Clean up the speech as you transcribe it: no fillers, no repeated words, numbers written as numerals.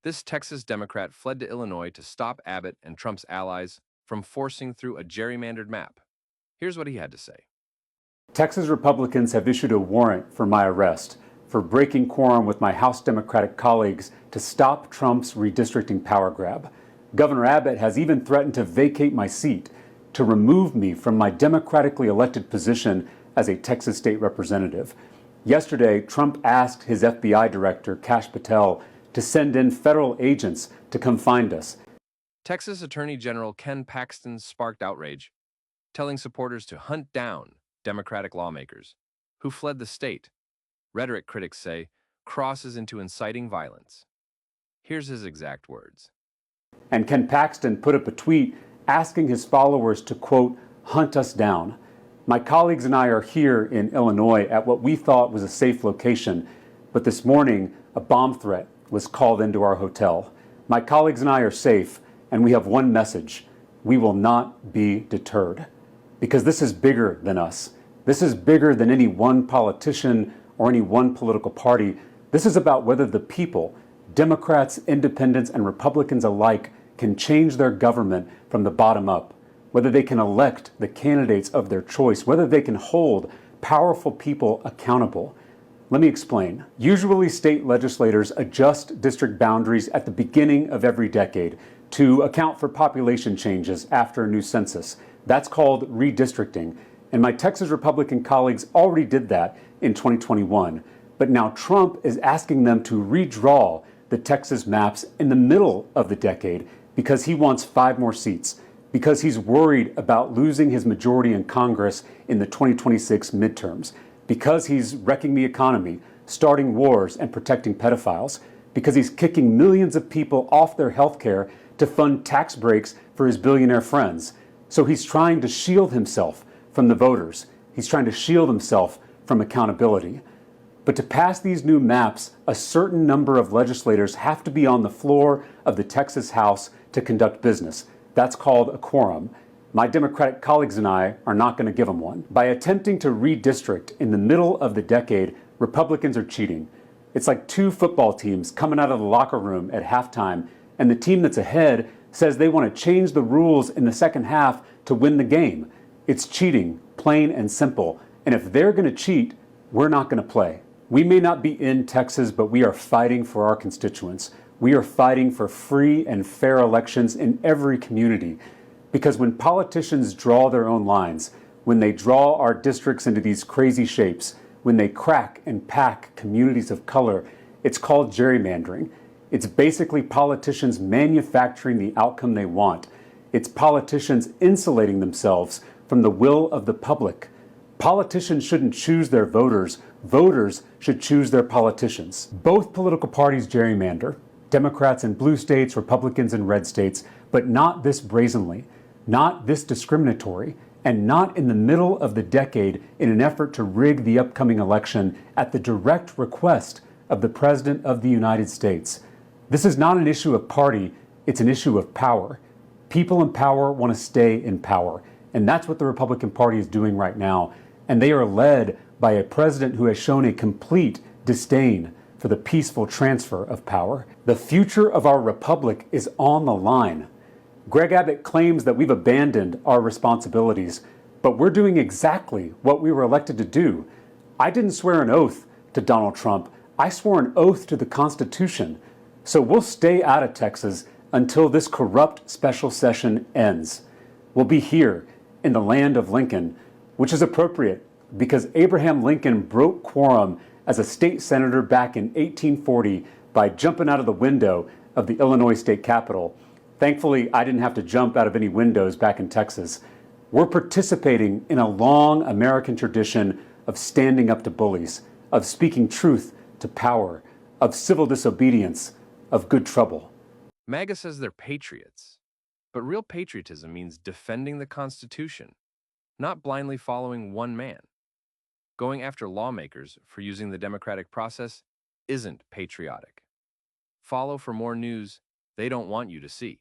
This Texas Democrat fled to Illinois to stop Abbott and Trump's allies from forcing through a gerrymandered map. Here's what he had to say. Texas Republicans have issued a warrant for my arrest for breaking quorum with my House Democratic colleagues to stop Trump's redistricting power grab. Governor Abbott has even threatened to vacate my seat, to remove me from my democratically elected position as a Texas state representative. Yesterday, Trump asked his FBI director, Kash Patel, to send in federal agents to come find us. Texas Attorney General Ken Paxton sparked outrage, telling supporters to hunt down Democratic lawmakers who fled the state. Rhetoric critics say crosses into inciting violence. Here's his exact words. And Ken Paxton put up a tweet asking his followers to, quote, hunt us down. My colleagues and I are here in Illinois at what we thought was a safe location, but this morning a bomb threat was called into our hotel. My colleagues and I are safe, and we have one message: we will not be deterred. Because this is bigger than us. This is bigger than any one politician or any one political party. This is about whether the people, Democrats, independents, and Republicans alike, can change their government from the bottom up, whether they can elect the candidates of their choice, whether they can hold powerful people accountable. Let me explain. Usually, state legislators adjust district boundaries at the beginning of every decade to account for population changes after a new census. That's called redistricting. And my Texas Republican colleagues already did that in 2021. But now Trump is asking them to redraw the Texas maps in the middle of the decade because he wants 5 more seats, because he's worried about losing his majority in Congress in the 2026 midterms, because he's wrecking the economy, starting wars, and protecting pedophiles, because he's kicking millions of people off their health care to fund tax breaks for his billionaire friends. So he's trying to shield himself from the voters. He's trying to shield himself from accountability. But to pass these new maps, a certain number of legislators have to be on the floor of the Texas House to conduct business. That's called a quorum. My Democratic colleagues and I are not going to give them one. By attempting to redistrict in the middle of the decade, Republicans are cheating. It's like 2 football teams coming out of the locker room at halftime, and the team that's ahead says they want to change the rules in the second half to win the game. It's cheating, plain and simple. And if they're going to cheat, we're not going to play. We may not be in Texas, but we are fighting for our constituents. We are fighting for free and fair elections in every community. Because when politicians draw their own lines, when they draw our districts into these crazy shapes, when they crack and pack communities of color, it's called gerrymandering. It's basically politicians manufacturing the outcome they want. It's politicians insulating themselves from the will of the public. Politicians shouldn't choose their voters. Voters should choose their politicians. Both political parties gerrymander, Democrats in blue states, Republicans in red states, but not this brazenly, not this discriminatory, and not in the middle of the decade in an effort to rig the upcoming election at the direct request of the President of the United States. This is not an issue of party, it's an issue of power. People in power want to stay in power, and that's what the Republican Party is doing right now. And they are led by a president who has shown a complete disdain for the peaceful transfer of power. The future of our republic is on the line. Greg Abbott claims that we've abandoned our responsibilities, but we're doing exactly what we were elected to do. I didn't swear an oath to Donald Trump. I swore an oath to the Constitution. So we'll stay out of Texas until this corrupt special session ends. We'll be here in the land of Lincoln, which is appropriate because Abraham Lincoln broke quorum as a state senator back in 1840 by jumping out of the window of the Illinois state capitol. Thankfully, I didn't have to jump out of any windows back in Texas. We're participating in a long American tradition of standing up to bullies, of speaking truth to power, of civil disobedience, of good trouble. MAGA says they're patriots, but real patriotism means defending the Constitution, not blindly following one man. Going after lawmakers for using the democratic process isn't patriotic. Follow for more news they don't want you to see.